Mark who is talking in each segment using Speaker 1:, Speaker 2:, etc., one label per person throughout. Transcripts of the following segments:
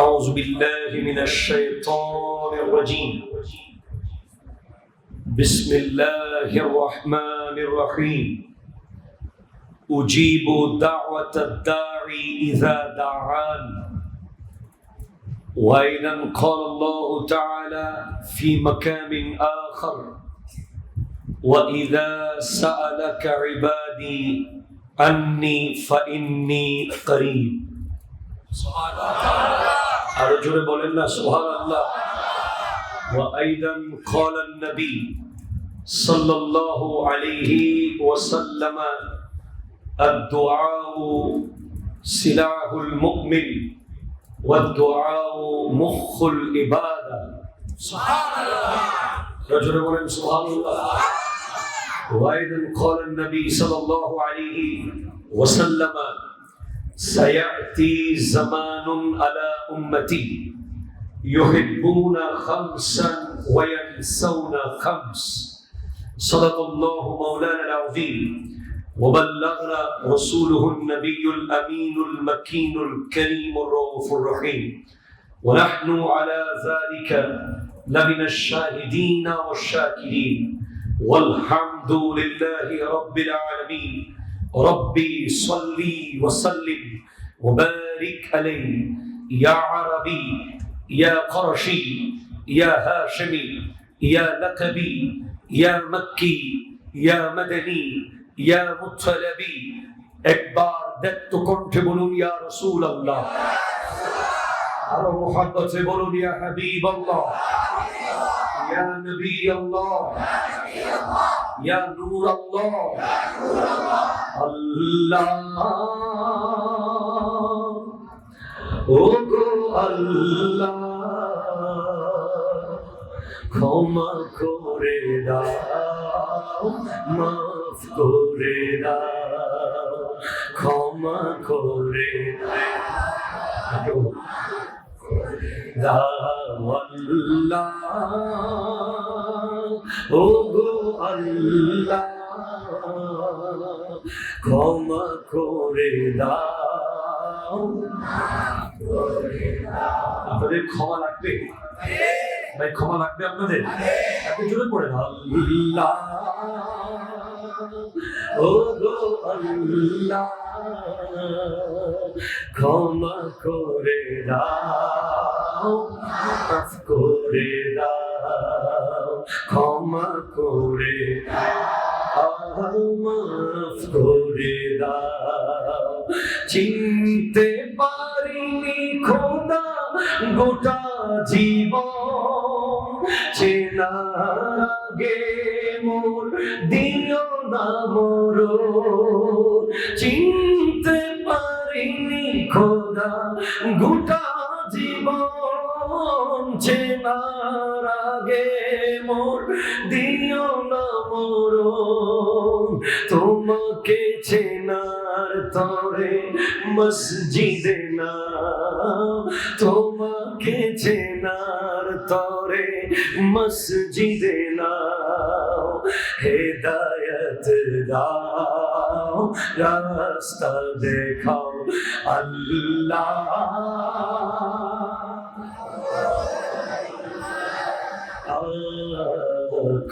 Speaker 1: أعوذ بالله من الشيطان الرجيم بسم الله الرحمن الرحيم أجيب دعوة الداعي إذا دعان وأيضا قال الله تعالى في مكان آخر وإذا سألك عبادي عني فإني قريب আরো জোরে বলেন না সুবহানাল্লাহ। وأيضا قال النبي صلى الله عليه وسلم الدعاء سلاح المؤمن والدعاء مخ العبادة سبحان الله رجل بولن سبحان الله وأيضا قال النبي صلى الله عليه وسلم سيأتي زمان على أمتي يحبون خمسا وينسون خمس صدق الله مولانا العظيم وبلغنا رسوله النبي الأمين المكين الكريم الرؤوف الرحيم ونحن على ذلك لمن الشاهدين والشاكرين والحمد لله رب العالمين ربي صلي وسلم وبارك عليه يا عربي يا قرشي يا هاشمي يا لقبي يا مكي يا مدني يا مطلبي একবার দেখতো কণ্ঠে বলুন ইয়া রাসূলুল্লাহ, আরো মুহাব্বতে বলুন ইয়া হাবিবাল্লাহ, ইয়া নবী আল্লাহ, ইয়া নূর আল্লাহ। আল্লাহ ও গো আল্লাহ ক্ষমা করে দাও, মাফ করে দাও, ক্ষমা করে দাও আল্লাহ ও গো আল্লাহ ক্ষমা করে দাও। আপনাদের ক্ষমা লাগবে ভাই, ক্ষমা লাগবে আপনাদের, আপনি জোরে পড়ে আল্লাহ ও গো আল্লাহ ক্ষমা করে দাও, মাফ করে দাও, ক্ষমা করে দাও, মাফ করে দাও। চিনতে পারিনি খোদা গোটা জীবন, চেনার আগে মোর দিও না মরণ। চিনতে পারিনি খোদা গোটা জীবন, চেনার আগে মোর দিও না মরণ। তোমাকে চেনার তরে মসজিদে না, তোমাকে চেনার তরে মসজিদে না, হেদায়েত দাও, রাস্তা দেখাও আল্লাহ।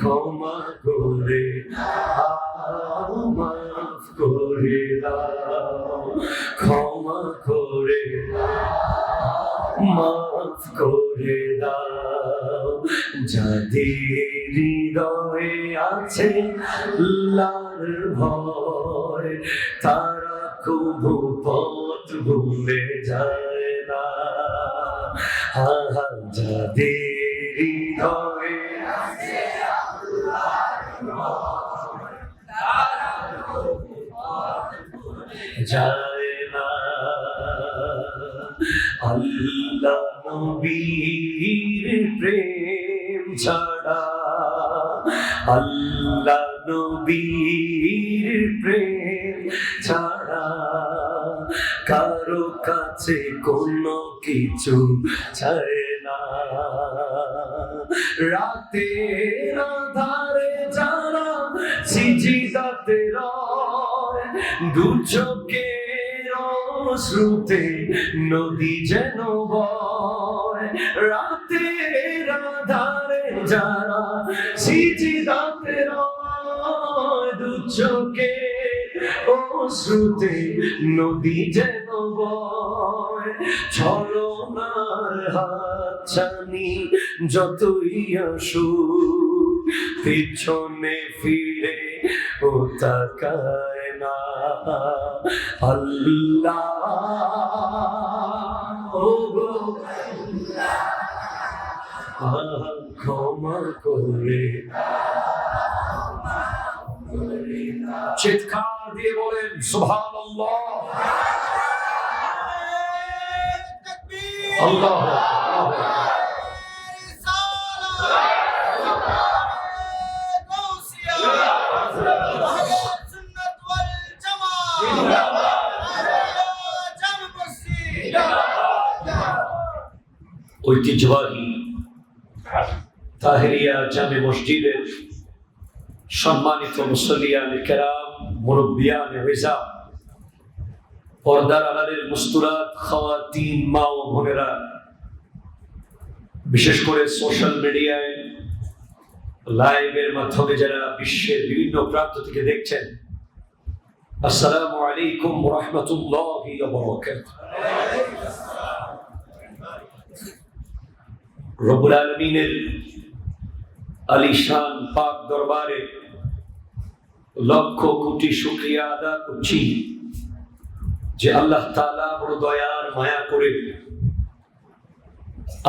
Speaker 1: ক্ষমা করে দাও, মাফ করে দাও, ক্ষমা করে দাও, মাফ করে দাও। যাদের হৃদয়ে আছে আল্লাহর ভয়, তারা কবু পথ ভুলে যায় না। যাদের হৃদয়ে আছে আল্লাহর ভয়, তারা কবু পথ ভুলে যায় না। আল্লাহ নবীর প্রেম ছাড়া, আল্লাহ নবীর প্রেম ছাড়া কারো কাছে কোনো কিছু চায় না। রাতের আঁধারে যারা সিজদাতে রয়, দু চোখের শ্রুতে নদী যেন বয়, রাতের আধারে যারা সিজদাতে রয়, দু চোখে শ্রুতে নদী যেন বয়, ছলনার হাতছানি যতই আসুক, পিছনে ফিরে ও তাকায় না। আল্লাহ ও গো ক্ষমা করে, চিৎকার দিয়ে বলেন সুবহানাল্লাহ। আল্লাহ ঐতিহ্যবাহী তাহেরিয়া জামে মসজিদের সম্মানিত মুসল্লিয়ান কেরাম, মুরব্বিয়ান রিজাম, পর্দার আড়ালের মুস্তুরাত খাওয়াতিন, মা ও বোনেরা, বিশেষ করে সোশ্যাল মিডিয়ায় লাইভের মাধ্যমে যারা বিশ্বের বিভিন্ন প্রান্ত থেকে দেখছেন, আসসালামু আলাইকুম ওয়া রাহমাতুল্লাহি ওয়া বারাকাতুহু। রব্বুল আলামিনের আলিশান পাক দরবারে লক্ষ কোটি শুকরিয়া আদা করছি যে আল্লাহ তাআলা বড় দয়ার মায়া করে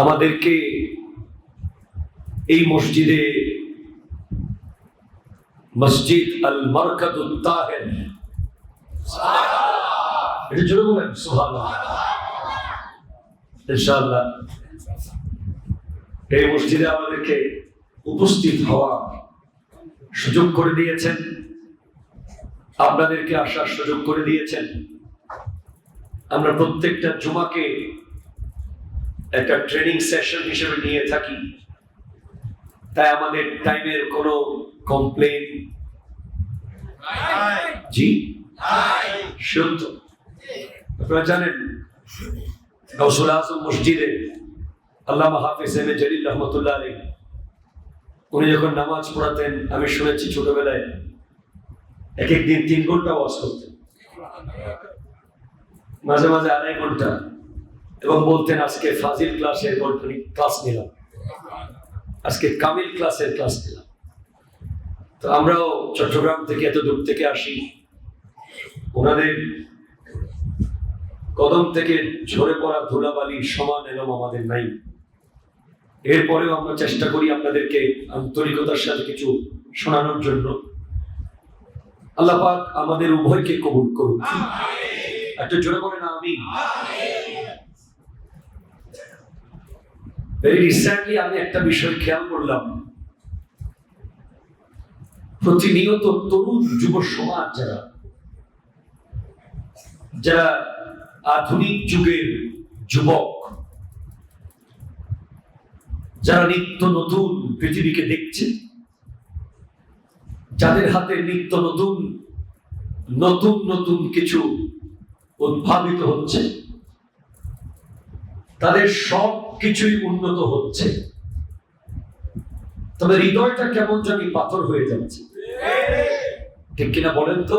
Speaker 1: আমাদেরকে এই মসজিদে, মসজিদ আল মারকাতুত তাহের, এটা জোরে বলেন সুবহানাল্লাহ, ইনশাআল্লাহ এই মসজিদে আমাদেরকে উপস্থিত হওয়া সুযোগ করে দিয়েছেন, আপনাদেরকে আসার সুযোগ করে দিয়েছেন। আমরা প্রত্যেকটা জুমাকে একটা ট্রেনিং সেশন হিসেবে নিয়ে থাকি, তাই আমাদের টাইমের কোনো কমপ্লেন জি সত্য। আপনারা জানেন গাউসুল আজম মসজিদে আল্লামা হাফেজ এম এ জলিল রহমতুল্লাহ আলাইহি উনি যখন নামাজ পড়াতেন, আমি শুনেছি ছোটবেলায় এক এক দিন 3 ঘন্টা ওয়াজ করতেন, মাঝে মাঝে 2.5 ঘন্টা, এবং বলতেন আজকে ফাজিল ক্লাসের ক্লাস নিলাম, আজকে কামিল ক্লাসের ক্লাস নিলাম। তো আমরাও চট্টগ্রাম থেকে এত দূর থেকে আসি, ওনাদের কদম থেকে ঝরে পড়া ধুলাবালির সমান এলম আমাদের নাই। এরপরেও আমরা চেষ্টা করি আপনাদেরকে আন্তরিকতার সাথে কিছু শোনানোর জন্য। আল্লাহ পাক আমাদের উভয়কে কবুল করুন, একটা জোরে বলেন আমিন। ভেরি রিসেন্টলি আমি একটা বিষয় খেয়াল করলাম, প্রতিনিয়ত তরুণ যুব সমাজ যারা আধুনিক যুগের যুবক, যারা নিত্য নতুন পৃথিবীকে দেখছে, যাদের হাতে নিত্য নতুন নতুন নতুন কিছু উদ্ভাবিত হচ্ছে, তাদের সব কিছুই উন্নত হচ্ছে, তবে হৃদয়টা কেমন জানি পাথর হয়ে যাচ্ছে, ঠিক কিনা বলেন তো?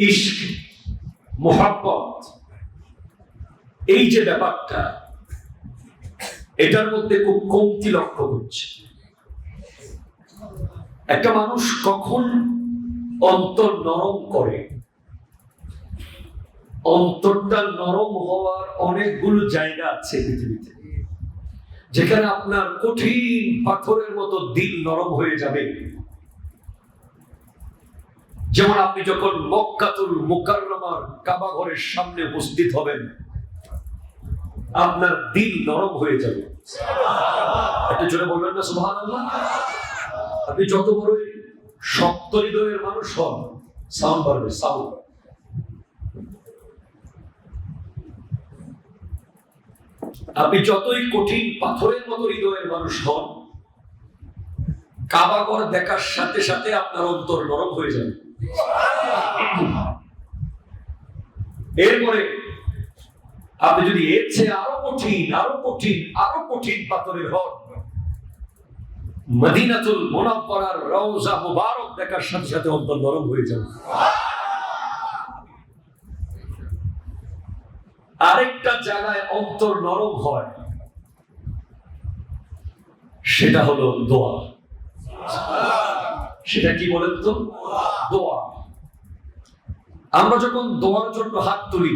Speaker 1: ইশক, মোহাব্বত, এই যে ব্যাপারটা, এটার মধ্যে খুব কমতি লক্ষ্য হচ্ছে। একটা মানুষ কখন অন্তর নরম করে, অন্তরটা নরম হওয়ার অনেকগুলো জায়গা আছে পৃথিবীতে, যেখানে আপনার কঠিন পাথরের মতো দিল নরম হয়ে যাবে। যেমন আপনি যখন মক্কাতুল মুকাররমার কাবা ঘরের সামনে উপস্থিত হবেন, আপনার দিল নরম হয়ে যাবে। একটু জোরে বলবেন না সুবহানাল্লাহ? আপনি যত বড়ই শক্ত হৃদয়ের মানুষ হন, সাউন্ড বাড়বে, সাউন্ড। আপনি যতই কঠিন পাথরের মতো হৃদয়ের মানুষ হন, কাবা ঘর দেখার সাথে সাথে আপনার অন্তর নরম হয়ে যাবে। এরপরে আপনি যদি এর চেয়ে আরো কঠিন পাথরের হন, মদিনাতুল মুনাওয়ারার রওজা মুবারক দেখার সাথে সাথে অন্তর নরম হয়ে যাবে। আরেকটা জায়গায় অন্তর নরম হয়, সেটা হলো দোয়া। সেটা কি বলেন তো? দোয়া। আমরা যখন দোয়ার জন্য হাত তুলি,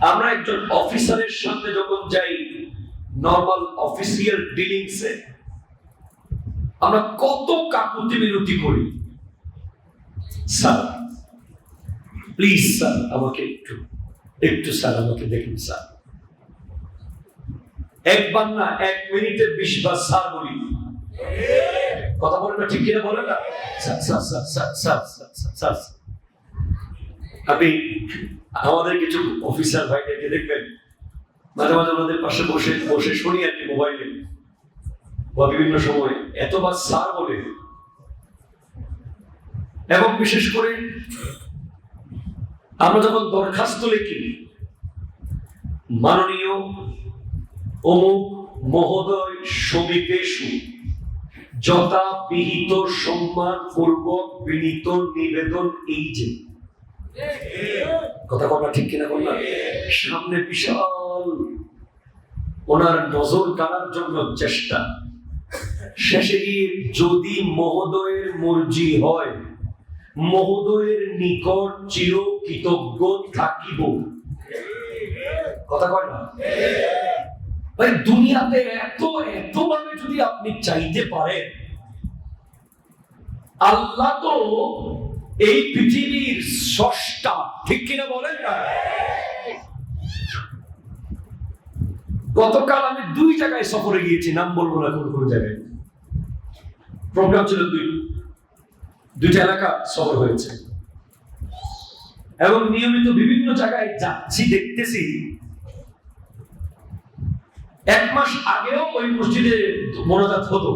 Speaker 1: আমরা একজন অফিসারের সামনে যখন যাই নরমাল অফিসিয়াল ডিলিংসে, আমরা কত কাকুতি মিনতি করি, স্যার প্লিজ স্যার আমাকে একটু স্যার আমাকে দেখুন স্যার। একবার না 1 মিনিটে 20 বার স্যার বলি। কথা বলেন না, ঠিক কিনা বলেন না? স্যার। আপনি আমাদের কিছু অফিসার ভাইদেরকে দেখবেন, মাঝে মাঝে ওনাদের পাশে বসে শুনি আর কি, মোবাইলে বা বিভিন্ন সময় এতবার স্যার বলে। এবং বিশেষ করে আমরা যখন দরখাস্ত লিখি, মাননীয় অমুক মহোদয় সমিতেষু যথা বিহিত সম্মান পূর্বক বিনীত নিবেদন, এই যে কথা কথা ঠিক কিনা বললাম, সামনে বিশাল ওনার নজর কাড়ার জন্য চেষ্টা, শেষে গিয়ে যদি মহোদয়ের মর্জি হয় মহোদয়ের নিকট চির কৃতজ্ঞ থাকিব। কথা কয় না ভাই? দুনিয়াতে এতভাবে যদি আপনি চাইতে পারেন, আল্লাহ তো এই পৃথিবীর স্রষ্টা, ঠিক কিনা বলেন না? গতকাল আমি 2 জায়গায় সফরে গিয়েছি, নাম বলবো না কোন জায়গায়। প্রোগ্রাম ছিল 2টা এলাকা সফর হয়েছে, এবং নিয়মিত বিভিন্ন জায়গায় যাচ্ছি, দেখতেছি 1 মাস আগেও ওই মসজিদে মোনাজাত হতো,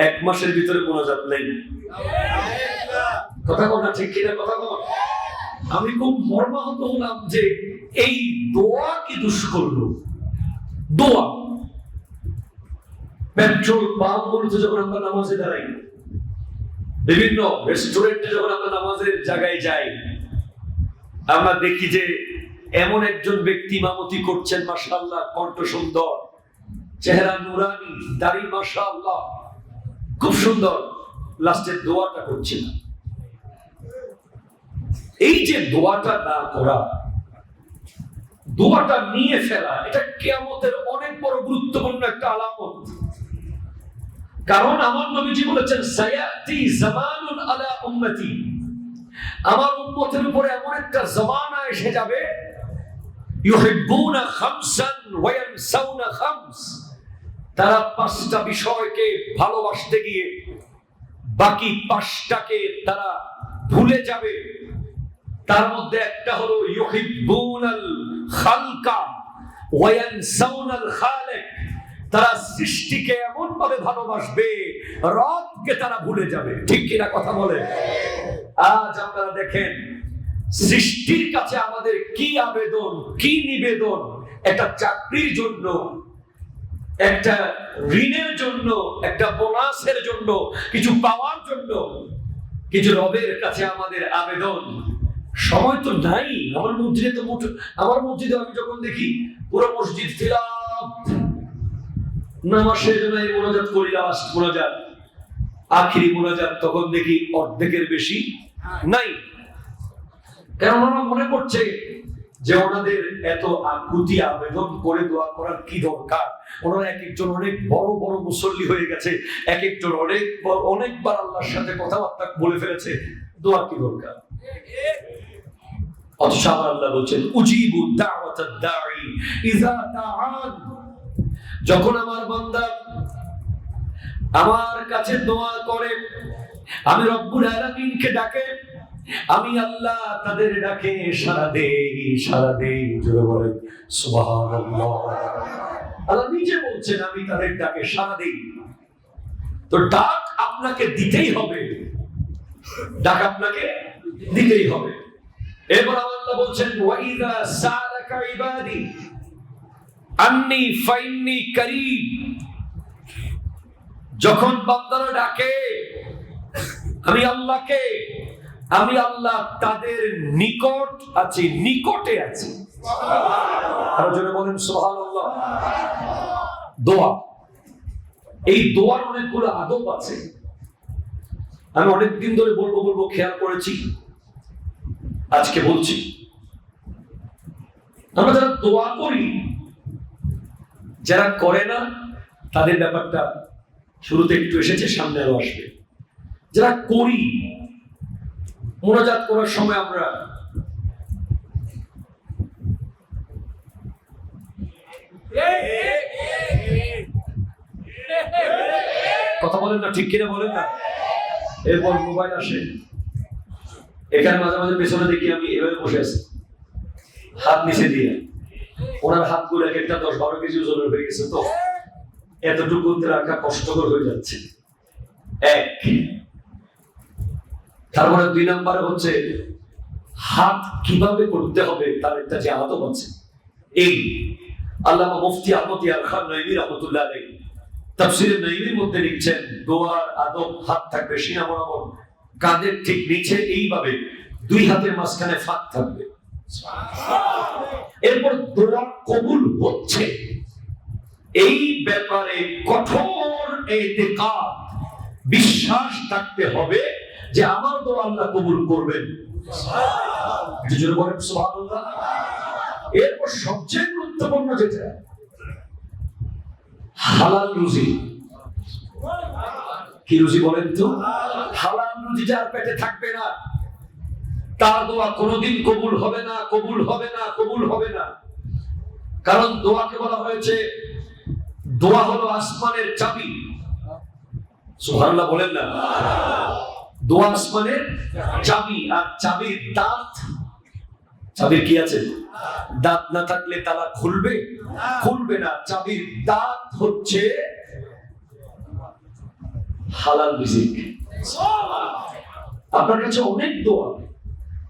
Speaker 1: 1 মাসের ভিতরে মোনাজাত নেই। কথা বলা ঠিক কিনা? কথা বল। আমি খুব মর্মাহত হলাম যে এই দোয়া কি দুষ্কর্ম। দোয়া পেট্রোল পাম্পগুলোতে যখন আমরা নামাজে দাঁড়াই, বিভিন্ন রেস্টুরেন্টে যখন আমরা নামাজের জায়গায় যাই, আমরা দেখি যে এমন একজন ব্যক্তি ইমামতি করছেন, মাশাআল্লাহ, কণ্ঠ সুন্দর, চেহারা নুরানি, দাড়ি মাশাআল্লাহ খুব সুন্দর, লাস্টের দোয়াটা করছে না। এই যে দোয়াটা না করা, দোয়াটা নিয়ে ফেলা, এটা কিয়ামতের অনেক বড় গুরুত্বপূর্ণ একটা আলামত। কারণ আমার নবীজি বলেছেন, সায়াতি জামানুন আলা উম্মতি, আমার উম্মতের উপরে এমন একটা জামানা এসে যাবে, ইউহিব্বুনা খামসান ওয়া ইয়ানসাউনা খামস, তারা 5টা বিষয়কে ভালোবাসতে গিয়ে বাকি 5টাকে তারা ভুলে যাবে। তার মধ্যে একটা হলো ইউহিব্বুনাল খালকা ওয়া ইয়ানসাউনাল খালিক, তারা সৃষ্টিকে এমন ভাবে ভালোবাসবে, রবকে তারা ভুলে যাবে। ঠিক কিনা কথা বলে? আজ আপনারা দেখেন সৃষ্টির কাছে আমাদের কি আবেদন, কি নিবেদন, একটা চাকরির জন্য, একটা ঋণের জন্য, একটা বোনাসের জন্য, কিছু পাওয়ার জন্য, কিছু রবের কাছে আমাদের আবেদন। সময় তো নাই। আমার মসজিদে আমি যখন দেখি পুরো মসজিদ ফিলাপ, নামাজ শেষ নাই, মোনাজাত করি, লাস্ট মোনাজাত, আখিরি মোনাজাত, তখন দেখি অর্ধেকের বেশি নাই। কারণ ওনারা মনে করছে যে ওনাদের এত আকুতি আবেদন করে দোয়া করার কি দরকার। ওনারা এক একজন অনেক বড় বড় মুসল্লি হয়ে গেছে, এক একজন অনেকবার আল্লাহর সাথে কথাবার্তা বলে ফেলেছে, দোয়া কি দরকার? অথচ আল্লাহ বলছেন, উজিবু দাওয়াতাদ দাঈ ইযা দাআন, যখন আমার বান্দা আমার কাছে দোয়া করে, আমি রব্বুল আলামিনকে ডাকে, আমি আল্লাহ তাদের ডাকে সাড়া দেই। জোরে বলেন সুবহানাল্লাহ। আল্লাহ নিজে বলছেন, আমি তাদের ডাকে সাড়া দেই। তো ডাক আপনাকে দিতেই হবে। ডাক আপনাকে দিতেই হবে। এরপর আল্লাহ বলছেন ওয়াইদা সালাকা ইবাদি আন্নী ফাইন্নী কারীব, যখন বান্দারা ডাকে আমি আল্লাহকে, আমি আল্লাহ তাদের নিকট আছি, নিকটে আছি। আরো জোরে বলেন সুবহানাল্লাহ। দোয়া, এই দোয়ার অনেকগুলো আদব আছে। আমি অনেকদিন ধরে বলবো খেয়াল করেছি, আজকে বলছি। আমরা যারা দোয়া করি, যারা করে না তাদের ব্যাপারটা শুরুতে একটু এসেছে, সামনে আরো আসবে। যারা করি, মুনাজাত করার সময় আমরা কথা বলেন না, ঠিক কিনা বলেন না। এরপর মোবাইল আসে, এখানে মাঝে মাঝে পেছনে দেখি আমি এভাবে বসে আছি, হাত নিচে দিয়ে। ওনার হাতগুলো এক একটা 10-12 কেজি ওজনের হয়ে গেছে, তো এতটুকু রাখা কষ্টকর হয়ে যাচ্ছে। এক, তারপরে 2 নম্বরে হচ্ছে হাত কিভাবে করতে হবে তার একটা যে আদব আছে। এই আল্লামা মুফতি আহমদ ইয়ার খান নঈমী রাহমাতুল্লাহ আলাইহি তাফসীরে নঈমীর মধ্যে লিখছেন, দোয়ার আদব হাত থাকবে সিনা বরাবর, কাঁধের ঠিক নিচে এইভাবে 2 হাতের মাঝখানে ফাঁক থাকবে। এরপর দোয়া কবুল হচ্ছে এই ব্যাপারে কঠোর ইতিকাদ, বিশ্বাস থাকতে হবে যে আমার দোয়া আল্লাহ কবুল করবেন। জোরে বলেন সুবহানাল্লাহ। এরপর সবচেয়ে গুরুত্বপূর্ণ যেটা, হালাল রুজি। কি রুজি বলেন তো? হালাল রুজি যার পেটে থাকবে না, তার দোয়া কোনোদিন কবুল হবে না, কবুল হবে না, কবুল হবে না। কারণ দোয়াকে বলা হয়েছে, দোয়া হলো আসমানের চাবি। সুবহানাল্লাহ বলেন না। দোয়া আসমানের চাবি, আর চাবির দাঁত, চাবির কি আছে? দাঁত না থাকলে তালা খুলবে? খুলবে না। চাবির দাঁত হচ্ছে হালাল রিজিক। আপনার কাছে অনেক দোয়া,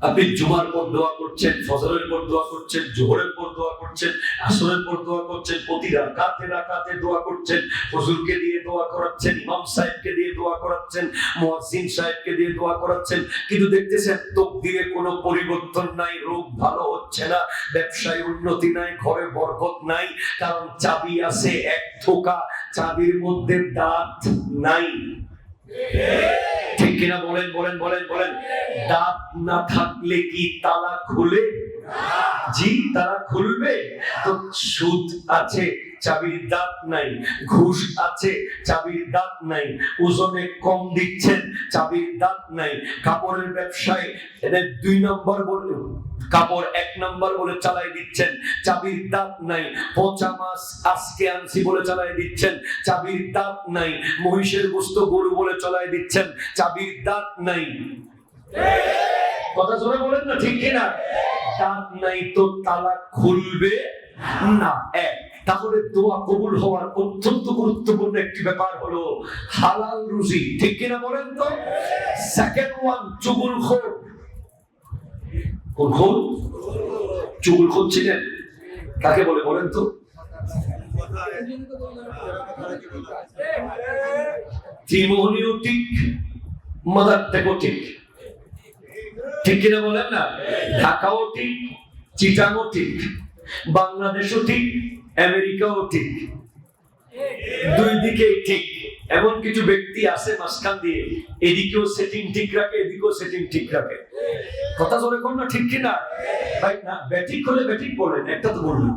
Speaker 1: আপনি জুমার পর দোয়া করছেন, ফজরের পর দোয়া করছেন, জোহরের পর দোয়া করছেন, আসরের পর দোয়া করছেন, প্রতি রাকাতে দোয়া করছেন, হুজুরকে দিয়ে দোয়া করাচ্ছেন, ইমাম সাহেবকে দিয়ে দোয়া করাচ্ছেন, মুয়াজ্জিন সাহেবকে দিয়ে দোয়া করাচ্ছেন, কিন্তু দেখতেছেন তকদিরে কোনো পরিবর্তন নাই, রোগ ভালো হচ্ছে না, ব্যবসায় উন্নতি নাই, ঘরে বরকত নাই। কারণ চাবি আছে এক থোকা, চাবির মধ্যে দাঁত নাই। ঠিক কিনা বলেন বলেন বলেন বলেন। দাঁত না থাকলে কি তালা খুলে? জি, তালা খুলবে। তো সুদ আছে, চাবির দাঁত নাই। ঘুষ আছে, চাবির দাঁত নাই। ওজনে কম দিচ্ছেন, চাবির দাঁত নাই। কাপড়ের ব্যবসায় 2 নম্বর বলে, কাপড় 1 নম্বর বলে চালাই দিচ্ছেন, চাবির দাঁত নাই। পচা মাছ আজকে আনছি বলে চালাই দিচ্ছেন, চাবির দাঁত নাই। মহিষের গোশত গরু বলে চালাই দিচ্ছেন, চাবির দাঁত নাই। কথা জোরে বলেন না, ঠিক কিনা? দাঁত নাই তো তালা খুলবে না। এক, তাহলে দোয়া কবুল হওয়ার অত্যন্ত গুরুত্বপূর্ণ একটি ব্যাপার হলো হালাল রুজি। ঠিক কিনা বলেন তো? সেকেন্ড ওয়ান, চুগলখোর। কোন খোর? চুগলখোর চিনেন? কাকে বলে বলেন তো? ত্রিমোহনীও ঠিক, মাদার থেকেও ঠিক। ঠিক কিনা বলেন না? ঢাকাও ঠিক, চিটাংও ঠিক, বাংলাদেশও ঠিক, আমেরিকাও ঠিক। 2 দিকেই ঠিক। এমন কিছু ব্যক্তি আছে মাঝখান দিয়ে, এদিকেও সেটিং ঠিক রাখে, এদিকেও সেটিং ঠিক রাখে। কথা জোরে কোন না, ঠিক কিনা? ভাই না, ব্যাটিং করলে ব্যাটিং বলেন, একটা তো বলুন,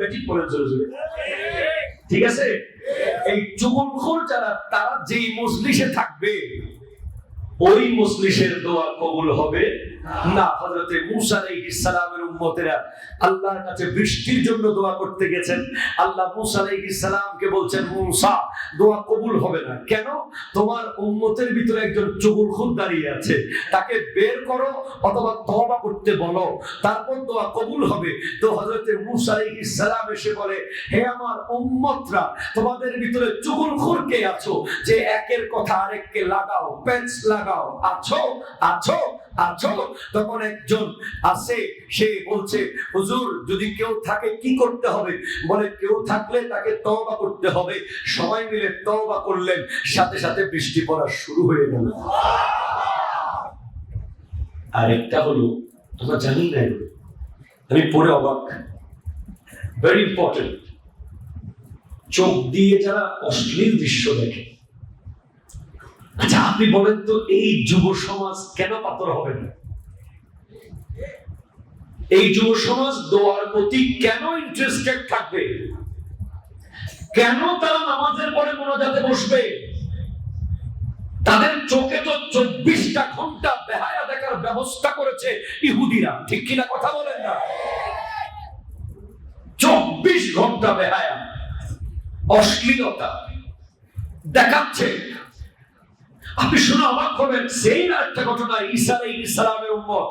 Speaker 1: ব্যাটিং বলেন জোরে জোরে। ঠিক আছে? এই চুগলখোর যারা, তারা যেই মজলিসে থাকবে ওই মজলিসের দোয়া কবুল হবে না। হযরতে মূসা আলাইহিস সালামের উম্মতেরা আল্লাহর কাছে বৃষ্টির জন্য দোয়া করতে গেছেন। আল্লাহ মূসা আলাইহিস সালামকে বলছেন, মূসা, দোয়া কবুল হবে না। কেন? তোমার উম্মতের ভিতরে একজন চুগলখোর দাঁড়িয়ে আছে, তাকে বের করো অথবা তওবা করতে বলো, তারপর দোয়া কবুল হবে। তো হযরতে মূসা আলাইহিস সালাম এসে বলে, হে আমার উম্মতরা, তোমাদের ভিতরে চুগলখোর কে আছো যে একের কথা আরেককে লাগাও, পেঁচ লাগাও, তাকাও, আছো আছো আছো। তখন একজন আসে, সে বলছে হুজুর যদি কেউ থাকে কি করতে হবে? বলে কেউ থাকলে তাকে তওবা করতে হবে। সবাই মিলে তওবা করলেন, সাথে সাথে বৃষ্টি পড়া শুরু হয়ে গেল। আর একটা হলো তোমরা জানি না, আমি পড়ে অবাক, ভেরি ইম্পর্টেন্ট, চোখ দিয়ে যারা অশ্লীল দৃশ্য দেখে, আচ্ছা আপনি বলেন তো এই যুব সমাজ কেন পাথর হবে না? এই যুব সমাজ দোয়ার প্রতি কেন ইন্টারেস্টেড থাকবে? কেন তারা নামাজের পরে মোনাজাতে বসবে? তাদের চোখে তো 24টা ঘন্টা বেহায়া দেখার ব্যবস্থা করেছে ইহুদিরা, ঠিক কিনা কথা বলেন না? 24 ঘন্টা বেহায়া অশ্লীলতা দেখাচ্ছে। আপনি শুনে অবাক হবেন, সেই একটা ঘটনা, ঈসা আলাইহিস সালামের উম্মত,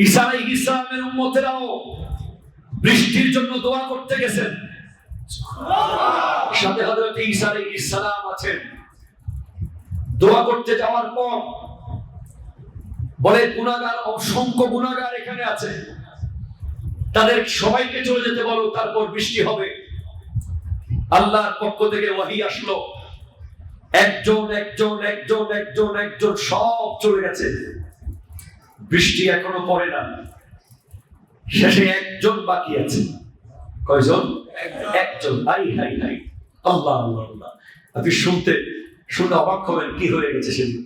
Speaker 1: ঈসা আলাইহিস সালামের উম্মতেরাও বৃষ্টির জন্য দোয়া করতে গেছেন, সাথে হযরত ঈসা আলাইহিস সালাম আছেন। দোয়া করতে যাওয়ার পর বলে গুনাহগার, অসংখ্য গুনাহগার এখানে আছে, তাদের সবাইকে চলে যেতে বলো, তারপর বৃষ্টি হবে। আল্লাহর পক্ষ থেকে ওহী আসলো, একজন একজন একজন একজন একজন সব চলে গেছে, বৃষ্টি এখনো পড়ে না। শেষে একজন বাকি আছে। কয়জন? একজন। হাই হাই হাই, আল্লাহ আল্লাহ আল্লাহ। আপনি শুনে অবাক হবেন কি হয়ে গেছে সেদিন।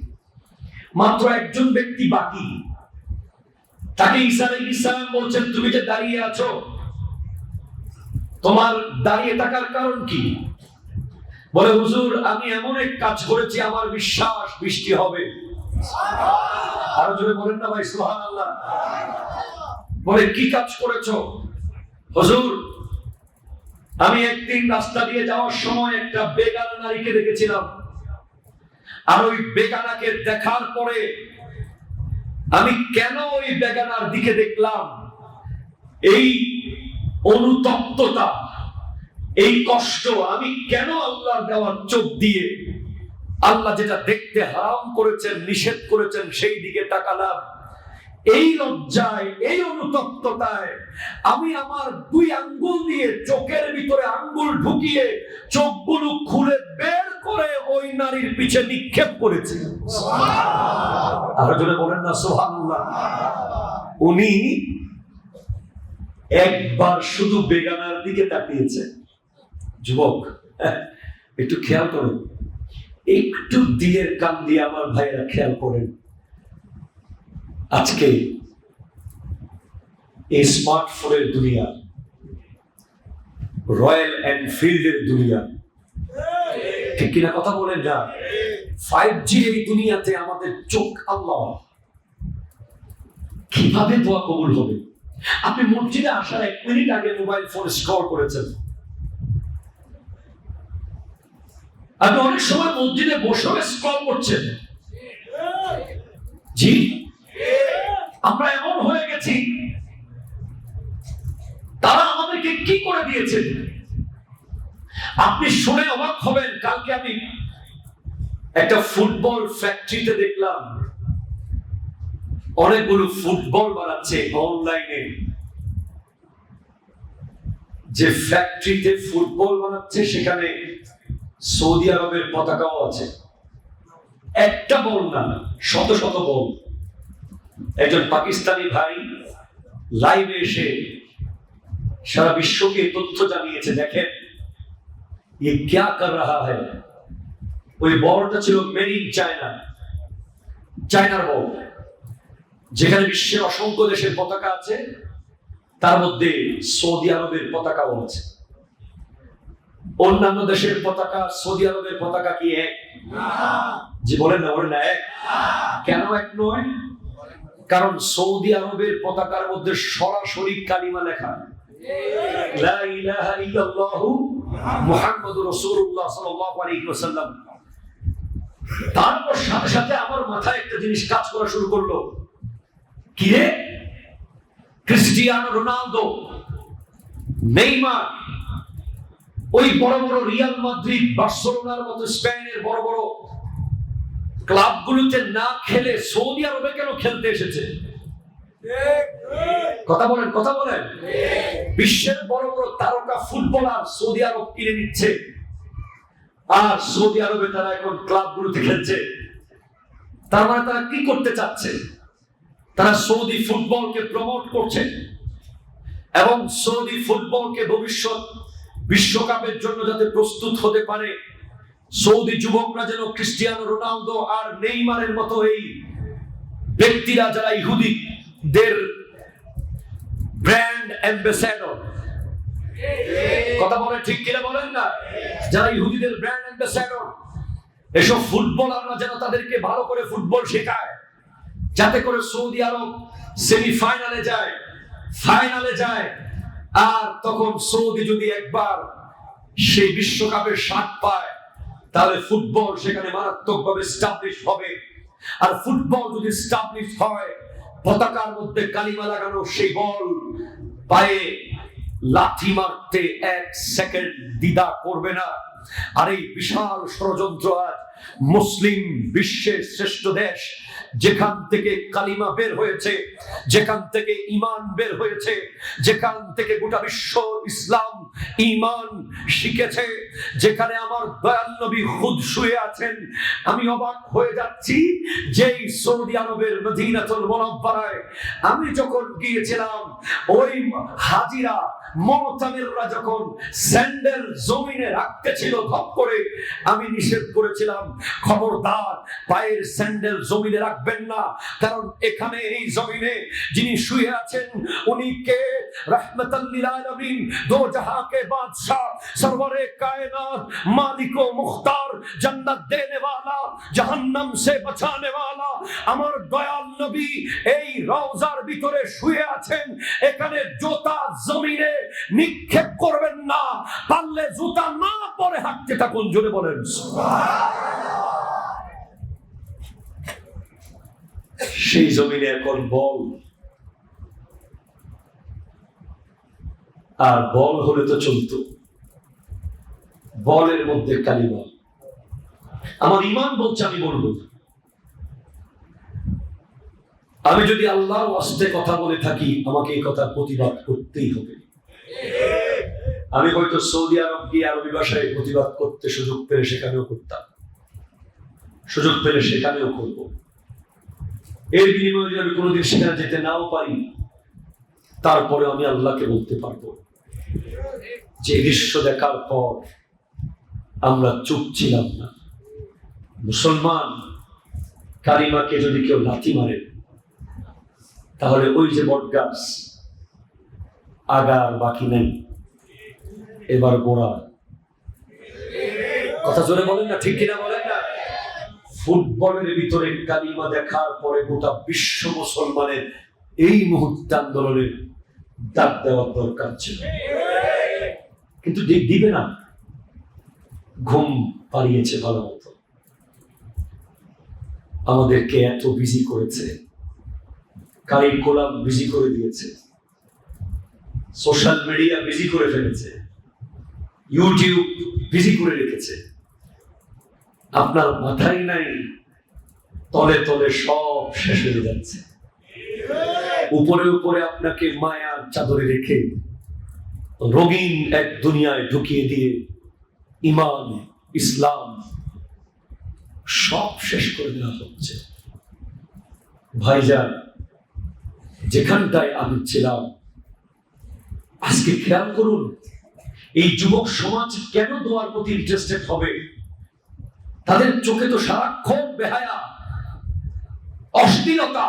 Speaker 1: মাত্র একজন ব্যক্তি বাকি, তাকে ঈসা আলাইহিস সালাম বলছেন তুমি যে দাঁড়িয়ে আছো, তোমার দাঁড়িয়ে থাকার কারণ কি? বলে হুজুর আমি এমন এক কাজ করেছি, আমার বিশ্বাস বৃষ্টি হবে। আরো জোরে বলেন না ভাই সুবহানাল্লাহ। বলে কি কাজ করেছো? হুজুর আমি একদিন রাস্তা দিয়ে যাওয়ার সময় একটা বেগানা নারীকে দেখেছিলাম, আর ওই বেগানাকে দেখার পরে আমি কেন ওই বেগানার দিকে দেখলাম, এই অনুতপ্ততা, এই কষ্ট, আমি কেন আল্লাহর দেওয়ার চোখ দিয়ে আল্লাহ যেটা দেখতে হারাম করেছেন, নিষেধ করেছেন, সেই দিকে তাকালাম। এই লজ্জায়, এই অনুতপ্ততায় আমি আমার 2 আঙ্গুল দিয়ে চোখের ভিতরে আঙ্গুল ঢুকিয়ে চোখগুলো খুলে বের করে ওই নারীর পিছে নিক্ষেপ করেছি। আরো জোরে বলেন না সুবহানাল্লাহ। উনি একবার শুধু বেগানার দিকে তাকিয়েছে। যুবক একটু খেয়াল করুন, একটু দিলের কান দিয়ে আমার ভাইয়েরা খেয়াল করেন। আজকে এই স্মার্টফোনের দুনিয়া, রয়্যাল এনফিল্ডের দুনিয়া, ঠিক কিনা কথা বলেন না? 5G এই দুনিয়াতে আমাদের চোখ, আল্লাহ কিভাবে দোয়া কবুল হবে? আপনি মসজিদে আসার 1 মিনিট আগে মোবাইল ফোন স্ক্রল করেছেন, আপনি অনেক সময় মসজিদে বসে স্ক্রল করছেন। জি, আমরা এমন হয়ে গেছি, তারা আমাদেরকে কি করে দিয়েছে আপনি শুনে অবাক হবেন। কালকে আমি একটা ফুটবল ফ্যাক্টরিতে দেখলাম, অনেকগুলো ফুটবল বানাচ্ছে অনলাইনে। যে ফ্যাক্টরিতে ফুটবল বানাচ্ছে সেখানে সৌদি আরবের পতাকাও আছে। একটা বল না, শত শত বল। একজন পাকিস্তানি ভাই লাইভে এসে সারা বিশ্বকে তথ্য জানিয়েছে, দেখেন ये क्या कर रहा है। ওই বলটা ছিল মেড ইন চায়না, চায়নার বল, যেখানে বিশ্বের অসংখ্য দেশের পতাকা আছে, তার মধ্যে সৌদি আরবের পতাকাও আছে। অন্যান্য দেশের পতাকা সৌদি আরবের পতাকা কি এক? জি বলেন না, বলেন না এক। কেন এক নয়? কারণ সৌদি আরবের পতাকার মধ্যে সরাসরি কালিমা লেখা, লা ইলাহা ইল্লাল্লাহু মুহাম্মাদুর রাসূলুল্লাহ সাল্লাল্লাহু আলাইহি ওয়াসাল্লাম। তারপর সাথে সাথে আমার মাথায় একটা জিনিস কাজ করা শুরু করলো, কি রে, ক্রিস্টিয়ানো রোনালদো, নেইমার, ওই বড় বড় রিয়াল মাদ্রিদ, বার্সেলোনার মতো স্পেনের বড় বড় ক্লাবগুলোতে না খেলে সৌদি আরবে কেন খেলতে এসেছে? কথা বলেন, কথা বলেন। বিশ্বের বড় বড় তারকা ফুটবলার সৌদি আরব কিনে নিচ্ছে, আর সৌদি আরবে তারা এখন ক্লাবগুলোতে খেলছে। তার মানে তারা কি করতে চাচ্ছে? তারা সৌদি ফুটবলকে প্রমোট করছে এবং সৌদি ফুটবলকে ভবিষ্যৎ বিশ্বকাপের জন্য যাতে প্রস্তুত হতে পারে, সৌদি যুবকরা যেন ক্রিস্টিয়ানো রোনালদো আর নেইমারের মতো এই ব্যক্তিরা যারা ইহুদিদের ব্র্যান্ড অ্যাম্বাসেডর, কথা বলেন ঠিক কিনা বলেন না, যারা ইহুদিদের ব্র্যান্ড অ্যাম্বাসেডর, এসব ফুটবলাররা যেন তাদেরকে ভালো করে ফুটবল শেখায়, যাতে করে সৌদি আরব সেমিফাইনালে যায়, ফাইনালে যায়। আর তখন সৌদি যদি একবার সেই বিশ্বকাপের স্বাদ পায়, তাহলে ফুটবল সেখানে মারাত্মকভাবে এস্টাবলিশ হবে। আর ফুটবল যদি এস্টাবলিশ হয়, পতাকার মধ্যে কালিমা লাগানো সেই বল পায়ে লাথি মারতে 1 সেকেন্ড দ্বিধা করবে না। আর এই বিশাল ষড়যন্ত্র আজ মুসলিম বিশ্বের শ্রেষ্ঠ দেশ, যেখান থেকে কালিমা বের হয়েছে, যেখান থেকে ঈমান বের হয়েছে, যেখান থেকে গোটা বিশ্ব ইসলাম ঈমান শিখেছে, যেখানে আমার দয়াল নবী খুদ শুয়ে আছেন। আমি অবাক হয়ে যাচ্ছি যে সৌদি আরবের মদিনাতুল মুনাওয়ারায় আমি যখন গিয়েছিলাম, ওই হাজিরা মুতামিররা যখন স্যান্ডেল জমিনে রাখতে ছিল ধপ করে, আমি নিষেধ করেছিলাম, খবরদার পায়ের স্যান্ডেল জমিনে রাখবেন না, কারণ এখানে এই জমিনে যিনি শুয়ে আছেন উনি কে? রাহমাতাল লিল আলামিন, দো জাহাঁ কে বাদশাহ, সরওয়ারে কায়নাত, মালিক ও মুখতার, জান্নাত দেনে ওয়ালা, জাহান্নাম সে বাঁচানে ওয়ালা। আমার দয়াল নবী এই রওজার ভিতরে শুয়ে আছেন। এখানে জুতা জমিনে নিক্ষেপ করবেন না, পারলে জুতা না পরে হাঁটতে থাকুন। জোরে বলেন সুবহানাল্লাহ। সেই জমিনে এখন বল, আর বল হলে তো চলতো, বলের মধ্যে কালিমা। আমার ঈমান বলছে আমি বলবো, আমি যদি আল্লাহর ওয়াস্তে কথা বলে থাকি, আমাকে এই কথা প্রতিবাদ করতেই হবে। আমি হয়তো সৌদি আরব গিয়ে আরবি ভাষায় প্রতিবাদ করতে সুযোগ পেলে সেখানেও করতাম, সুযোগ পেলে সেখানেও করব। এর বিনিময়ে যদি আমি কোনোদিন সেখানে যেতে নাও পারি, তারপরে আমি আল্লাহকে বলতে পারবো যে দৃশ্য দেখার পর আমরা চুপ ছিলাম না। মুসলমান কালিমাকে যদি কেউ লাথি মারে, তাহলে ওই যে বটগাছ, আগার বাকি নেই, এবার গোড়া। কথা জোরে বলেন না, ঠিক কিনা বলেন না? ফুটবলের ভিতরে কালিমা দেখার পরে গোটা বিশ্ব মুসলমানের এই মুহূর্তে আন্দোলনের ডাক দেওয়ার দরকার ছিল, কিন্তু দিবে না। ঘুম পাড়িয়েছে ভালো মতো, আমাদেরকে এত বিজি করেছে, কারিকুলাম বিজি করে দিয়েছে, সোশ্যাল মিডিয়া বিজি করে ফেলেছে, ইউটিউব বিজি করে রেখেছে। আপনার মাথায় নাই, তলে তলে সব শেষ হয়ে যাচ্ছে। উপরে উপরে আপনাকে মায়ার চাদরে রেখে রঙিন এক দুনিয়ায় ঢুকিয়ে দিয়ে ঈমান, ইসলাম সব শেষ করে দেওয়া হচ্ছে। ভাইজান, যেখানটায় আমি ছিলাম, আজকে খেয়াল করুন এই যুবক সমাজ কেন দোয়ার প্রতি ইন্টারেস্টেড হবে? তাদের চোখে তো সারাক্ষণ বেহায়া, অশ্লীলতা।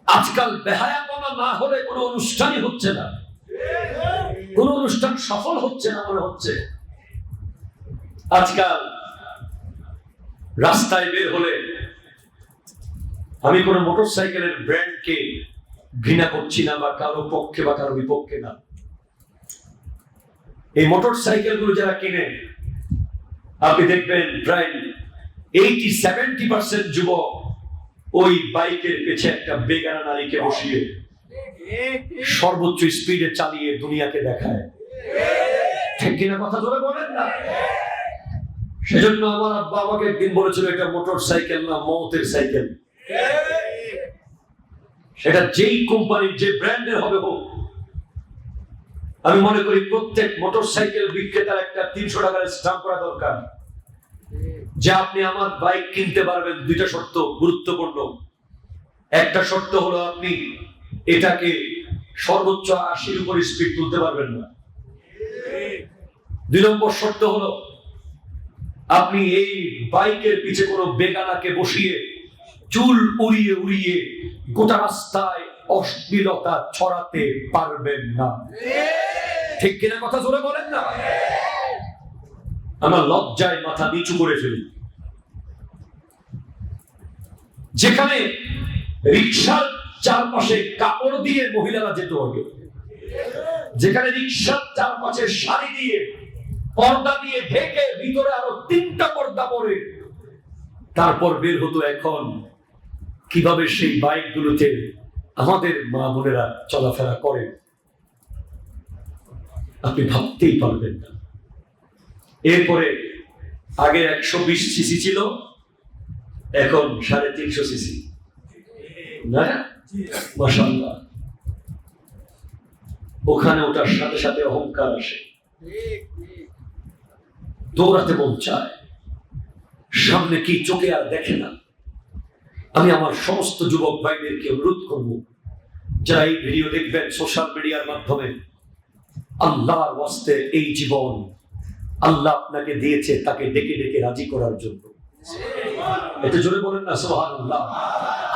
Speaker 1: আজকাল বেহায়াপনা না হলে কোনো অনুষ্ঠানই হচ্ছে না, কোনো অনুষ্ঠান সফল হচ্ছে না মনে হচ্ছে। আজকাল রাস্তায় বের হলে, আমি কোনো মোটরসাইকেলের ব্র্যান্ডকে ঘৃণা করছি না, বা কারো পক্ষে বা কারো বিপক্ষে না। এই মোটরসাইকেলগুলো যারা কিনে, আপনি দেখবেন প্রায় 80-70% যুবক ওই বাইকের পেছে একটা বেগানা নারীকে বসিয়ে সর্বোচ্চ স্পিডে চালিয়ে দুনিয়াকে দেখায়। ঠিক কিনা কথা ধরে বলেন না? সেজন্য আমার আব্বা আমাকে একদিন বলেছিল, এটা মোটর সাইকেল না, মৌতের সাইকেল। সেটা যেই কোম্পানির যে ব্র্যান্ডের হবে হোক, আমি মনে করি প্রত্যেক মোটর সাইকেল বিক্রেতার একটা 300 টাকার স্ট্যাম্প করা দরকার, যে আপনি আমার বাইক কিনতে পারবেন। দুইটা শর্ত গুরুত্বপূর্ণ। একটা শর্ত হলো আপনি এটাকে সর্বোচ্চ 80-র উপর স্পিড তুলতে পারবেন না। 2 নম্বর শর্ত হলো আপনি এই বাইকের পিছে কোনো বেগানাকে বসিয়ে চুল উড়িয়ে উড়িয়ে গোটা রাস্তায় অশ্লীলতা ছড়াতে পারবেন না। ঠিক কিনা কথা জোরে বলেন না? আমার লজ্জায় মাথা নিচু করে ফেলি। যেখানে রিকশার চারপাশে কাপড় দিয়ে মহিলারা যেত আগে, যেখানে রিকশার চারপাশে শাড়ি দিয়ে পর্দা দিয়ে ঢেকে ভিতরে আরো 3টা পর্দা পরে তারপর বের হতো, এখন কিভাবে সেই বাইকগুলোতে আমাদের মা বোনেরা চলাফেরা করে আপনি ভাবতেই পারবেন না। এরপরে আগে 120 সিসি ছিল, এখন 350 সিসি। না মাশাআল্লাহ, ওখানে ওটার সাথে সাথে অহংকার আসে, দৌড়াতে মন চায়, সামনে কি চোখে আর দেখে না। আমি আমার সমস্ত যুবক ভাইদেরকে অনুরোধ করব, যারা এই ভিডিও দেখবেন সোশ্যাল মিডিয়ার মাধ্যমে, আল্লাহর ওয়াস্তে এই জীবন আল্লাহ আপনাকে দিয়েছে তাকে ডেকে ডেকে রাজি করার জন্য। এটা জোরে বলেন না সুবহানাল্লাহ।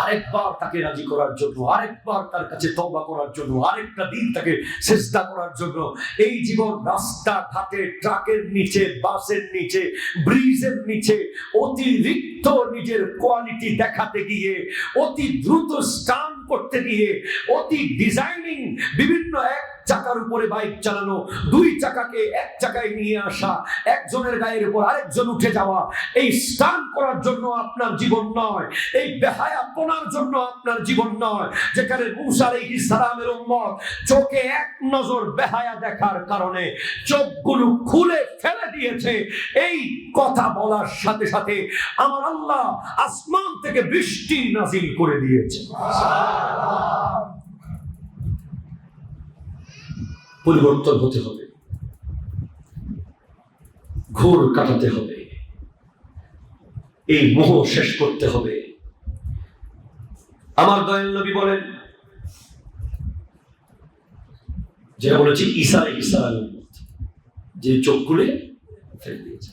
Speaker 1: আরেকবার তাকে রাজি করার জন্য, আরেকবার তার কাছে তওবা করার জন্য, আরেকটা দিন তাকে সিজদা করার জন্য। এই জীবন রাস্তা ঘাটে, ট্রাকের নিচে, বাসের নিচে, ব্রিজের নিচে অতিরিক্ত নিজের কোয়ালিটি দেখাতে গিয়ে, অতি দ্রুত স্টান্ট করতে গিয়ে, অতি ডিজাইনিং বিভিন্ন এক চাকার উপরে বাইক চালানো, 2 চাকাকে 1 চাকায় নিয়ে আসা, একজনের গায়ের উপর আরেকজন উঠে যাওয়া, এই স্টান্ট করার জন্য আপনার জীবন নয়, এই বেহায়াপনার জন্য আপনার জীবন নয়। যেখানে মূসা আলাইহিস সালামের উম্মত চোখে এক নজর বেহায়া দেখার কারণে চোখগুলো খুলে ফেলে দিয়েছে, এই কথা বলার সাথে সাথে আমার আল্লাহ আসমান থেকে বৃষ্টি নাজিল করে দিয়েছে। পরিবর্তন হতে হবে, ঘোর কাটাতে হবে, এই মোহ শেষ করতে হবে। আমার দয়াল নবী বলেন, যেটা বলেছি ঈসা আলাইহিস সালাম যে চোখ খুলে ফেলে দিয়েছে।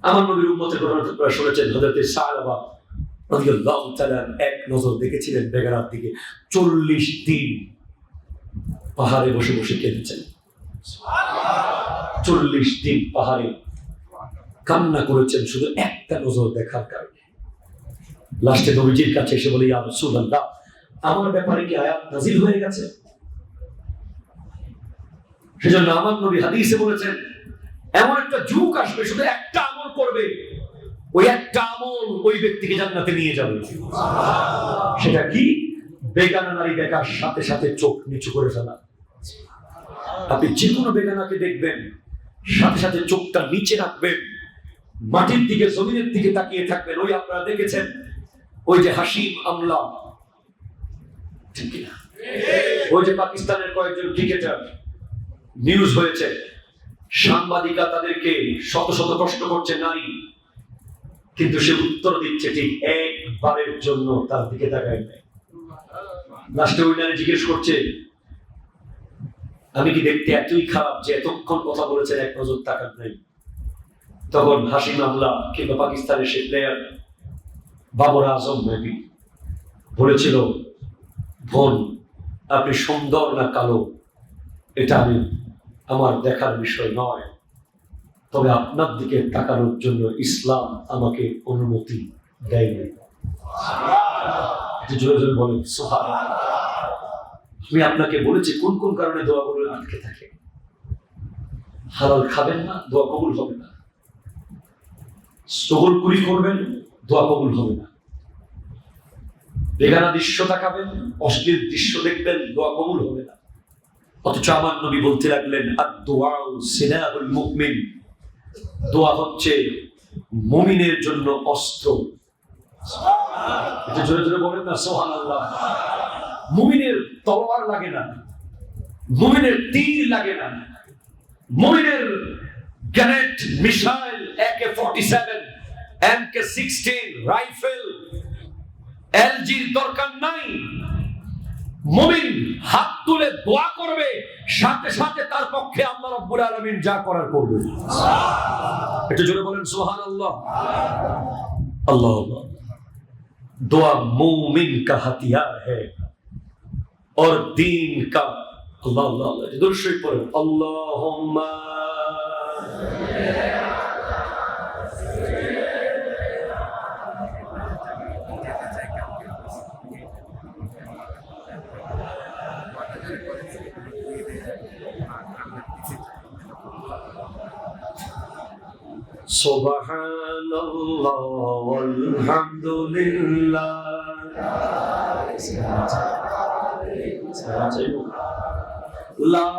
Speaker 1: আমার নবীর উম্মতের ঘটনা আপনারা শুনেছেন, হযরত সালাবা রাদিয়াল্লাহু তাআলা এক নজর দেখেছিলেন বেগানার দিকে, 40 দিন পাহাড়ে বসে বসে কেঁদেছেন। 40 দিন পাহাড়ে কান্না করেছেন শুধু একটা নজর দেখার কারণে। লাস্টে নবীজির কাছে এসে বলে, ইয়া রাসূলুল্লাহ, আমার ব্যাপারে কি আয়াত নাযিল হয়ে গেছে? সেজন্য আমার নবী হাদিসে বলেছেন, এমন একটা যুগ আসবে শুধু একটা আমল করবে, ওই একটা আমল ওই ব্যক্তিকে জান্নাতে নিয়ে যাবে। সেটা কি? বেগানা নারী দেখার সাথে সাথে চোখ নিচু করে ফেলা। আপনি যে কোনো বেগানাকে দেখবেন, সাথে সাথে চোখটা নিচে রাখবেন, মাটির দিকে, জমিনের দিকে তাকিয়ে থাকবেন। ওই আপনারা দেখেছেন ওই যে হাশিম আমলা, ঠিক না? ওই যে পাকিস্তানের কয়েকজন ক্রিকেটার, নিউজ হয়েছে, সাংবাদিকা তাদেরকে শত শত প্রশ্ন করছে নারী, কিন্তু সে উত্তর দিচ্ছে ঠিক একবারের জন্য তার দিকে তাকায় নাই। লাস্টে ওই নারী জিজ্ঞেস করছে, আমি কি দেখতে এতই খারাপ যে এতক্ষণ কথা বলেছেন, এক নজর তাকান নাই? তখন হাশিম আমলা কিংবা পাকিস্তানের সে প্লেয়ার বাবর আজম মেবি বলেছিল, বোন আপনি সুন্দর না কালো এটা আমার দেখার বিষয় নয়, তবে আপনার দিকে তাকানোর জন্য ইসলাম আমাকে অনুমতি দেয়নি। জোরে জোরে বলেন সুবহানাল্লাহ। আমি আপনাকে বলেছি কোন কোন কারণে দোয়াগুলো আটকে থাকে। হালাল খাবেন না, দোয়া কবুল হবে না। চগলখুরি করবেন, দোয়া কবুল হবে না। বেগানা দৃশ্য তাকাবেন, অশ্লীল দৃশ্য দেখবেন, দোয়া কবুল হবে না। অথচ আমার নবী বলতে লাগলেন, আদ-দুআউ সিলাহুল মুমিন, দোয়া হচ্ছে মুমিনের জন্য অস্ত্র। এটা জোরে জোরে বলেন না সুবহানাল্লাহ। মুমিনের তলোয়ার লাগে না, মুমিনের তীর লাগে না, মুমিনের grenade, missile, AK-47, MK-16 rifle, এলজির দরকার নাই। মুমিন হাত তুলে দোয়া করবে, সাথে সাথে তার পক্ষে আল্লাহ রাব্বুল আলামিন যা করার করবে। এটা জোরে বলেন সুবহানাল্লাহ। আল্লাহ আল্লাহ। दुआ मोमिन का हथियार है और दीन का। अल्लाह अल्लाह अल्लाह दुरूद शरीफ पढ़ो। अल्लाहुम्मा Subhanallah walhamdulillah La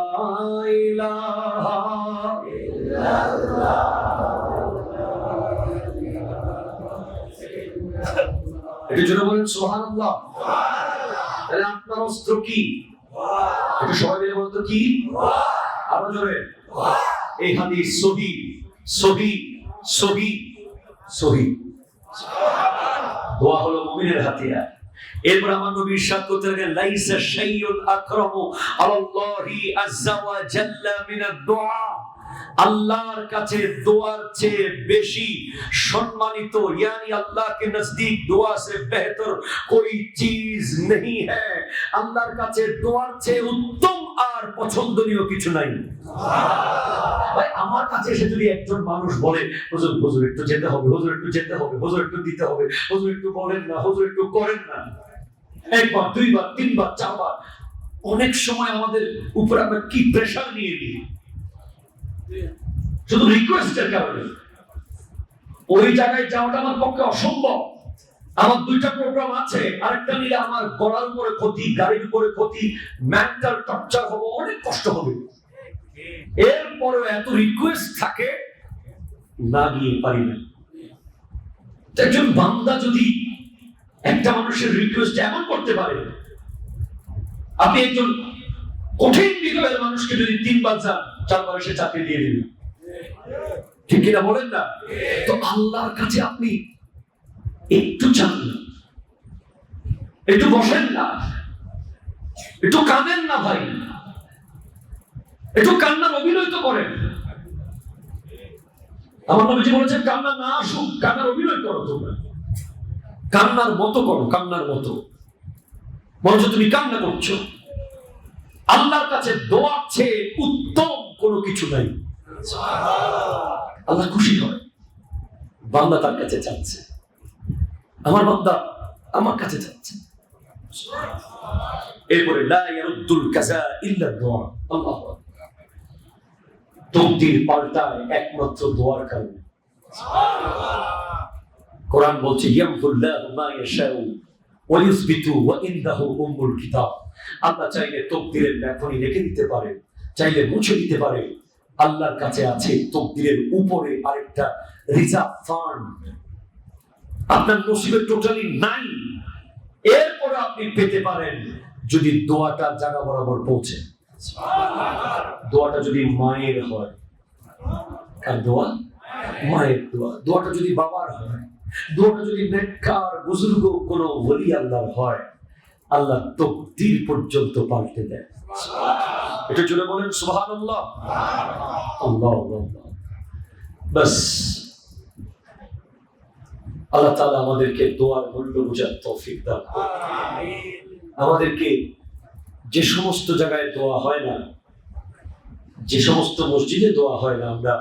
Speaker 1: ilaha illallah। এটা জন্য বলেন সুবহানাল্লাহ। তাহলে আপনার অস্ত্র কি? এটা সবাই মিলে বলতো কি? আরো জোরে। এই হাদিস সহিহ সহিহ সহিহ সহিহ। দোয়া হলো মুমিনের হাতিয়ার। এরপর আমার নবী ইরশাদ করতে লাগলেন লাইসা শাইউন আকরামু আলাল্লাহি আযজা ওয়া জাল্লা মিনাদ দুআ। আল্লাহর কাছে দোয়ার চেয়ে বেশি সম্মানিত, यानी अल्लाह के नजदीक दुआ से बेहतर कोई चीज नहीं है। আল্লাহর কাছে দোয়ার চেয়ে উত্তম আর পছন্দনীয় কিছু নাই। ভাই আমার কাছে এসে যদি একজন মানুষ বলে হুজুর হুজুর একটু যেতে হবে, হুজুর একটু যেতে হবে, হুজুর একটু দিতে হবে, হুজুর একটু বলেন না, হুজুর একটু করেন না, একবার দুইবার তিনবার চারবার, অনেক সময় আমাদের উপর আমরা কি প্রেসার নিয়ে নিই শুধু রিকোয়েস্টের কারণে। ওই জায়গায় যাওয়াটা আমার পক্ষে অসম্ভব। আমার দুইটা প্রোগ্রাম আছে, আরেকটা নিলে আমার গলার উপরে ক্ষতি, গাড়ির উপরে ক্ষতি, মেন্টাল টর্চার হবে, অনেক কষ্ট হবে। এরপরে এত রিকোয়েস্ট থাকে, না গিয়ে পারি না। একজন বান্দা যদি একটা মানুষের রিকোয়েস্ট এমন করতে পারে, আপনি একজন কঠিন বিকল্পের মানুষকে যদি তিনবার যান, চারবার সে চাকরি দিয়ে দিবেন, ঠিক কিনা বলেন না? তো আল্লাহর কাছে আপনি একটু চান না, একটু বসেন না, একটু কাঁদেন না ভাই, একটু কান্নার অভিনয় তো করেন। আমার নবীজি বলেছেন কান্না না আসুক, কান্নার অভিনয় করো, তোমরা কান্নার মতো করো, কান্নার মতো বলছ তুমি কান্না করছো। আল্লাহর কাছে দোয়ার চেয়ে উত্তম কোনো কিছু নাই। আল্লাহ খুশি হয়, বান্দা তার কাছে চাচ্ছে, আমার বান্দা আমার কাছে চাচ্ছে। এরপরে লা ইয়ারুদ্দুল কাযা ইল্লা দুআ। আল্লাহু আকবার। তকদীর পাল্টায় একমাত্র দোয়ার কারণে। কোরআন বলছে ইয়ামহুল্লাহু মা ইয়াশাউ ওয়া ইউসবিতু ওয়া ইনদাহু উম্মুল কিতাব। আল্লাহ চাইলে তকদীরের লেখনী রেখে দিতে পারে, চাইলে মুছে দিতে পারে। আল্লাহর কাছে আছে তকদীরের উপরে আরেকটা রিজার্ভ ফান্ড। আপনার নসিবে টোটালি নাই, এরপরে আপনি পেতে পারেন যদি দোয়াটা জায়গা বরাবর পৌঁছে। দোয়াটা যদি মায়ের হয়, কার দোয়া? মায়ের দোয়া। দোয়াটা যদি বাবার হয়, দোয়াটা যদি নেককার বুজুর্গ কোনো ওলি আল্লাহর হয়, আল্লাহ তকদীর পর্যন্ত পাল্টে দেয়। এটা জুড়ে বলেন সুবহানাল্লাহ। আল্লাহ আল্লাহ। বাস আল্লাহ তাআলা আমাদেরকে দোয়ার মূল্য বোঝার তৌফিক দান করুন। আমাদেরকে যে সমস্ত জায়গায় দোয়া হয় না, যে সমস্ত মসজিদে দোয়া হয় না, আমরা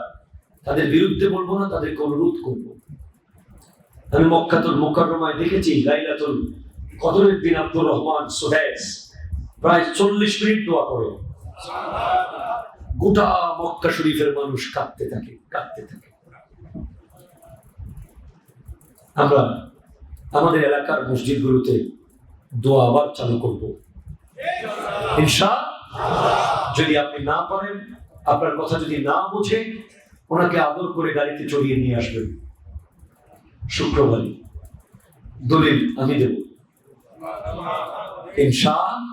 Speaker 1: তাদের বিরুদ্ধে বলবো না, তাদেরকে অনুরোধ করবো। আমি মক্কাতুল মুকাররমায় দেখেছি লাইলাতুল কদরের দিন আব্দুর রহমান সুদাইস প্রায় 40 মিনিট দোয়া করে। গোটা মক্কা শরীফের মানুষ কাঁদতে থাকে, কাঁদতে থাকে। আমরা আমাদের এলাকার মসজিদগুলোতে দোয়া আবার চালু করব ইনশাআল্লাহ। যদি আপনি না পারেন, আপনার কথা যদি না বুঝে, ওনাকে আদর করে গাড়িতে চড়িয়ে নিয়ে আসবেন, শুক্রবারই দলিল আমি দেব ইনশাআল্লাহ।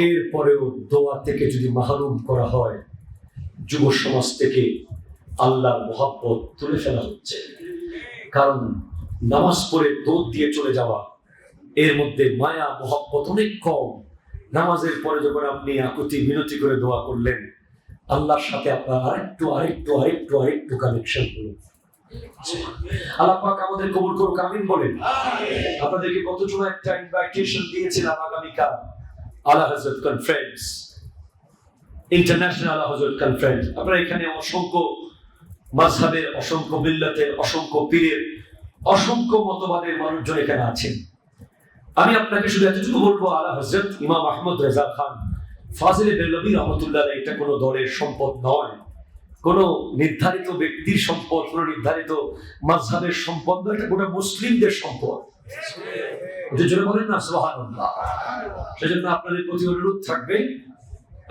Speaker 1: এরপরেও দোয়া থেকে যদি মাহরুম করা হয়, যুব সমাজ থেকে আল্লাহর মহব্বত তুলে ফেলা হচ্ছে। কারণ নামাজ পড়ে দৌড় দিয়ে চলে যাওয়া, এর মধ্যে মায়া মহব্বত অনেক কম। নামাজের পরে যখন আপনি আকুতি মিনতি করে দোয়া করলেন, আল্লাহর সাথে আপনার আরেকটু কানেকশন হলো। আল্লাহ পাক আমাদের কবুল করুক, আমিন বলেন। আপনাদেরকে গত জুমায় একটা ইনভাইটেশন দিয়েছিলাম, আগামীকাল আলা হযরত কনফারেন্স, ইন্টারন্যাশনাল আলা হযরত কনফারেন্স। আপনারা এখানে অসংখ্য মাযহাবের, অসংখ্য মিল্লাতের, অসংখ্য পীরের, অসংখ্য মতবাদের মানুষজন এখানে আছেন। আমি আপনাকে শুধু এতটুকু বলবো, আলা হযরত ইমাম আহমদ রেজা খান ফাজিলে বেরলভী রহমতুল্লাহ আলাইহি এটা কোনো দলের সম্পদ নয়, কোনো নির্ধারিত ব্যক্তির সম্পদ, কোনো নির্ধারিত মাযহাবের সম্পদ নয়, এটা গোটা মুসলিমদের সম্পদ। যে জন্য বলেন না সুবহানাল্লাহ। সেজন্য আপনাদের প্রতি অনুরোধ থাকবে,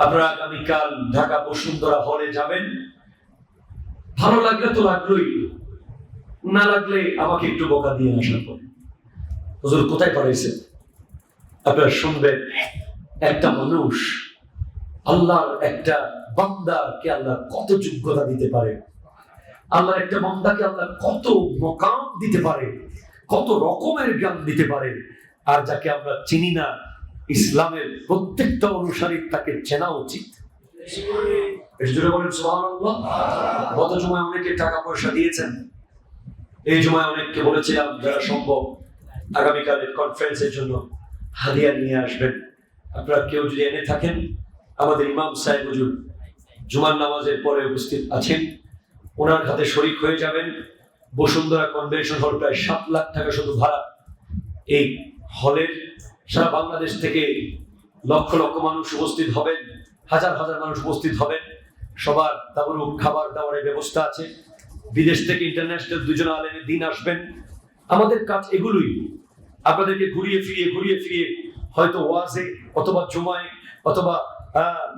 Speaker 1: আপনারা আগামীকাল ঢাকা বসুন্ধরা হলে যাবেন। ভালো লাগলে তো লাগলোই, না লাগলে আমাকে একটু বকা দিয়ে আসার পরে, হুজুর কোথায় পড়াইছেন? আপনারা শুনবেন একটা মানুষ, আল্লাহর একটা বান্দাকে আল্লাহ কত যোগ্যতা দিতে পারে, আল্লাহর একটা বান্দাকে আল্লাহ কত মকাম দিতে পারে, কত রকমের জ্ঞান দিতে পারে। আর যাকে আমরা চিনি না, ইসলামের প্রত্যেকটা অনুসারী তাকে চেনা উচিত। বলেন সুবহানাল্লাহ। গত জুমায় অনেকে টাকা পয়সা দিয়েছেন, এই জুমায় অনেককে বলেছিলাম যারা সম্ভব আগামীকালের কনফারেন্সের জন্য হাদিয়া নিয়ে আসবেন। আপনারা কেউ যদি এনে থাকেন, আমাদের ইমাম সাহেব হুজুর জুমার নামাজের পরে উপস্থিত আছেন, ওনার হাতে শরীক হয়ে যাবেন। বসুন্ধরা কনভেনশন হল প্রায় 7 লাখ টাকা শুধু ভাড়া। এই হলের সারা বাংলাদেশ থেকে লক্ষ লক্ষ মানুষ উপস্থিত হবেন, হাজার হাজার মানুষ উপস্থিত হবেন। সবার তাবরুক খাবার দাবারের ব্যবস্থা আছে। বিদেশ থেকে ইন্টারন্যাশনাল 2 জন আলেম দিন আসবেন। আমাদের কাজ এগুলোই, আপনাদেরকে ঘুরিয়ে ফিরিয়ে হয়তো ওয়াজে অথবা জুমায় অথবা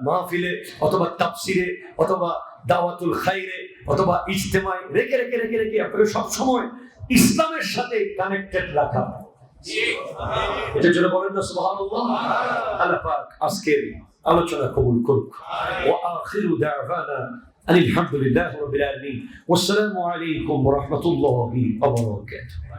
Speaker 1: মাহফিলে অথবা তাফসিরে অথবা দাওয়াতুল খাইরে অথবা ইজতেমায় রেখে আপনাকে সবসময় ইসলামের সাথে কানেক্টেড রাখা। এটার জন্য বলেন না সুবহানাল্লাহ। আল্লাহ পাক আজকের আলোচনা কবুল করুক। ওয়া আখিরু দাওয়ানা আলহামদুলিল্লাহি রাব্বিল আলামিন। ওয়াসসালামু আলাইকুম ওয়া রাহমাতুল্লাহি ওয়া বারাকাতুহু।